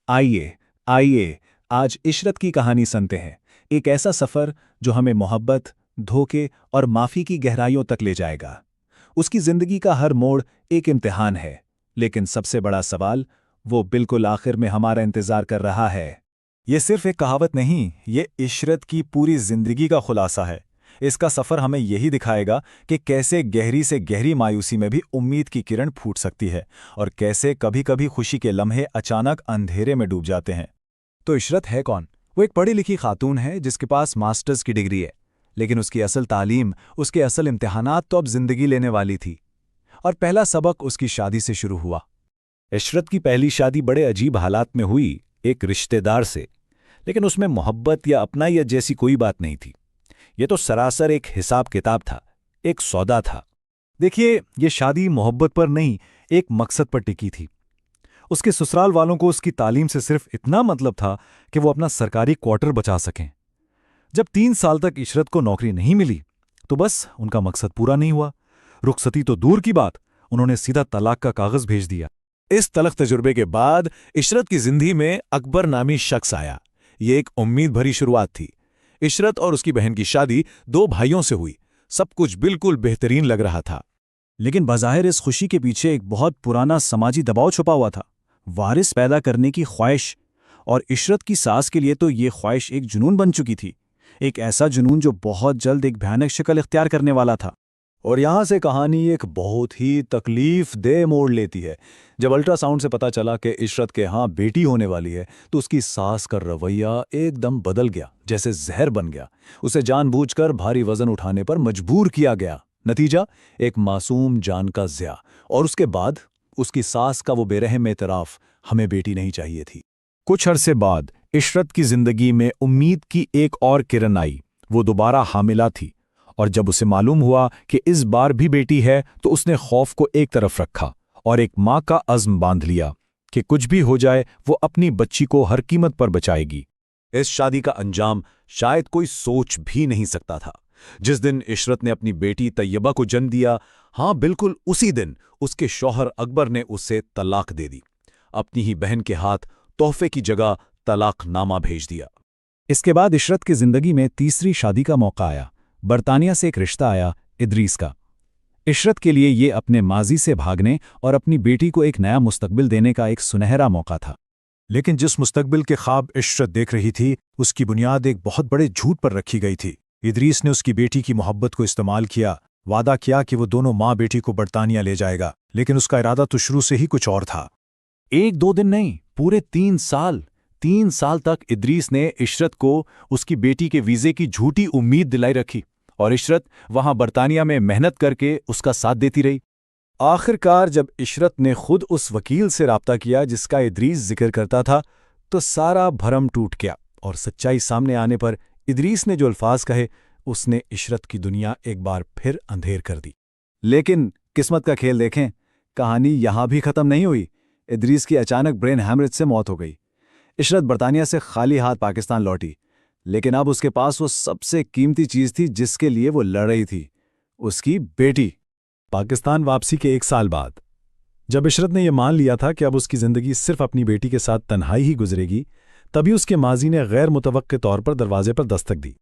आइए आइए आज इशरत की कहानी सुनते हैं। एक ऐसा सफ़र जो हमें मोहब्बत, धोखे और माफ़ी की गहराइयों तक ले जाएगा। उसकी ज़िंदगी का हर मोड़ एक इम्तिहान है, लेकिन सबसे बड़ा सवाल वो बिल्कुल आखिर में हमारा इंतज़ार कर रहा है। ये सिर्फ एक कहावत नहीं, ये इशरत की पूरी जिंदगी का खुलासा है। इसका सफ़र हमें यही दिखाएगा कि कैसे गहरी से गहरी मायूसी में भी उम्मीद की किरण फूट सकती है और कैसे कभी कभी खुशी के लम्हे अचानक अंधेरे में डूब जाते हैं। तो इशरत है कौन? वो एक पढ़ी लिखी खातून है जिसके पास मास्टर्स की डिग्री है, लेकिन उसकी असल तालीम, उसके असल इम्तिहानात तो अब जिंदगी लेने वाली थी। और पहला सबक उसकी शादी से शुरू हुआ। इशरत की पहली शादी बड़े अजीब हालात में हुई, एक रिश्तेदार से। लेकिन उसमें मोहब्बत या अपनायत जैसी कोई बात नहीं थी। ये तो सरासर एक हिसाब किताब था, एक सौदा था। देखिए, ये शादी मोहब्बत पर नहीं, एक मकसद पर टिकी थी। उसके ससुराल वालों को उसकी तालीम से सिर्फ इतना मतलब था कि वो अपना सरकारी क्वार्टर बचा सकें। जब 3 साल तक इशरत को नौकरी नहीं मिली तो बस उनका मकसद पूरा नहीं हुआ। रुखसती तो दूर की बात, उन्होंने सीधा तलाक का कागज भेज दिया। इस तलख तजुर्बे के बाद इशरत की जिंदगी में अकबर नामी शख्स आया। ये एक उम्मीद भरी शुरुआत थी। इशरत और उसकी बहन की शादी 2 भाइयों से हुई। सब कुछ बिल्कुल बेहतरीन लग रहा था। लेकिन बज़ाहिर इस खुशी के पीछे एक बहुत पुराना समाजी दबाव छुपा हुआ था, वारिस पैदा करने की ख्वाहिश। और इशरत की सास के लिए तो ये ख्वाहिश एक जुनून बन चुकी थी, एक ऐसा जुनून जो बहुत जल्द एक भयानक शक्ल इख्तियार करने वाला था। और यहां से कहानी एक बहुत ही तकलीफ दे मोड़ लेती है। जब अल्ट्रासाउंड से पता चला कि इशरत के यहाँ बेटी होने वाली है तो उसकी सास का रवैया एकदम बदल गया, जैसे जहर बन गया। उसे जानबूझकर भारी वजन उठाने पर मजबूर किया गया। नतीजा, एक मासूम जान का ज़िया। और उसके बाद उसकी सास का वो बेरहम एतराफ़, हमें बेटी नहीं चाहिए थी। कुछ अरसे बाद इशरत की जिंदगी में उम्मीद की एक और किरण आई। वो दोबारा हामिला थी, और जब उसे मालूम हुआ कि इस बार भी बेटी है तो उसने खौफ को एक तरफ रखा और एक माँ का अज़्म बांध लिया कि कुछ भी हो जाए वो अपनी बच्ची को हर कीमत पर बचाएगी। इस शादी का अंजाम शायद कोई सोच भी नहीं सकता था। जिस दिन इशरत ने अपनी बेटी तैयबा को जन्म दिया, हाँ बिल्कुल उसी दिन उसके शौहर अकबर ने उसे तलाक दे दी। अपनी ही बहन के हाथ तोहफे की जगह तलाकनामा भेज दिया। इसके बाद इशरत की जिंदगी में तीसरी शादी का मौका आया। बरतानिया से एक रिश्ता आया, इदरीस का। इशरत के लिए ये अपने माजी से भागने और अपनी बेटी को एक नया मुस्तकबिल देने का एक सुनहरा मौका था। लेकिन जिस मुस्तकबिल के ख्वाब इशरत देख रही थी, उसकी बुनियाद एक बहुत बड़े झूठ पर रखी गई थी। इदरीस ने उसकी बेटी की मोहब्बत को इस्तेमाल किया, वादा किया कि वो दोनों माँ बेटी को बरतानिया ले जाएगा, लेकिन उसका इरादा तो शुरू से ही कुछ और था। 1-2 दिन नहीं, पूरे 3 साल तक इदरीस ने इशरत को उसकी बेटी के वीज़े की झूठी उम्मीद दिलाई रखी, और इशरत वहां बरतानिया में मेहनत करके उसका साथ देती रही। आखिरकार जब इशरत ने खुद उस वकील से राब्ता किया जिसका इदरीस जिक्र करता था, तो सारा भरम टूट गया और सच्चाई सामने आने पर इदरीस ने जो अल्फाज कहे, उसने इशरत की दुनिया एक बार फिर अंधेर कर दी। लेकिन किस्मत का खेल देखें, कहानी यहां भी खत्म नहीं हुई। इदरीस की अचानक ब्रेन हैमरेज से मौत हो गई। इशरत बरतानिया से खाली हाथ पाकिस्तान लौटी, लेकिन अब उसके पास वो सबसे कीमती चीज थी जिसके लिए वो लड़ रही थी, उसकी बेटी। पाकिस्तान वापसी के 1 साल बाद जब इशरत ने यह मान लिया था कि अब उसकी जिंदगी सिर्फ अपनी बेटी के साथ तन्हाई ही गुजरेगी, तभी उसके माजी ने गैर मुतवक्के तौर पर दरवाजे पर दस्तक दी।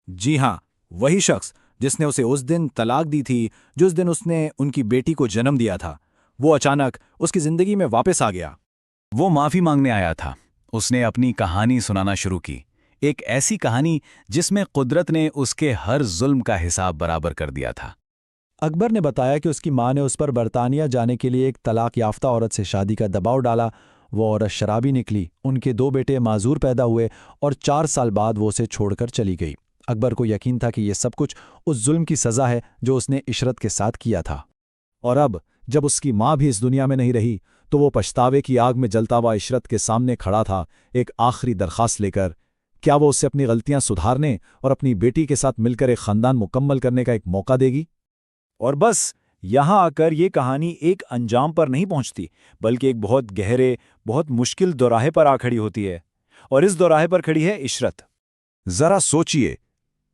जी हाँ, वही शख्स जिसने उसे उस दिन तलाक दी थी, जिस दिन उसने उनकी बेटी को जन्म दिया था, वो अचानक उसकी जिंदगी में वापस आ गया। वो माफी मांगने आया था। उसने अपनी कहानी सुनाना शुरू की, एक ऐसी कहानी जिसमें कुदरत ने उसके हर जुल्म का हिसाब बराबर कर दिया था। अकबर ने बताया कि उसकी माँ ने उस पर बरतानिया जाने के लिए एक तलाक याफ्ता औरत से शादी का दबाव डाला। वो औरत शराबी निकली, उनके 2 बेटे माजूर पैदा हुए और 4 साल बाद वो उसे छोड़कर चली गई। अकबर को यकीन था कि ये सब कुछ उस जुल्म की सज़ा है जो उसने इशरत के साथ किया था। और अब जब उसकी माँ भी इस दुनिया में नहीं रही, तो वो पछतावे की आग में जलता हुआ इशरत के सामने खड़ा था, एक आखिरी दरख्वास्त लेकर। क्या वो उससे अपनी गलतियां सुधारने और अपनी बेटी के साथ मिलकर एक खानदान मुकम्मल करने का एक मौका देगी? और बस यहां आकर ये कहानी एक अंजाम पर नहीं पहुंचती, बल्कि एक बहुत गहरे, बहुत मुश्किल दोराहे पर आ खड़ी होती है। और इस दोराहे पर खड़ी है इशरत। जरा सोचिए,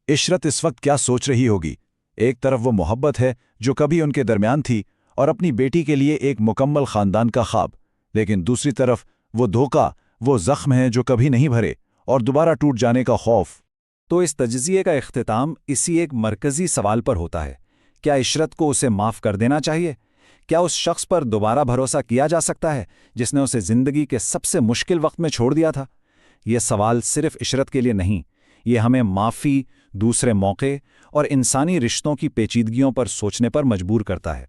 इशरत इस वक्त क्या सोच रही होगी। एक तरफ वो मोहब्बत है जो कभी उनके दरमियान थी, और अपनी बेटी के लिए एक मुकम्मल खानदान का ख्वाब, लेकिन दूसरी तरफ वो धोखा, वो जख्म है जो कभी नहीं भरे और दोबारा टूट जाने का खौफ। तो इस तजज़िये का इख्तिताम इसी एक मरकज़ी सवाल पर होता है, क्या इशरत को उसे माफ़ कर देना चाहिए? क्या उस शख्स पर दोबारा भरोसा किया जा सकता है जिसने उसे ज़िंदगी के सबसे मुश्किल वक्त में छोड़ दिया था? ये सवाल सिर्फ इशरत के लिए नहीं, ये हमें माफ़ी, दूसरे मौके और इंसानी रिश्तों की पेचीदगियों पर सोचने पर मजबूर करता है।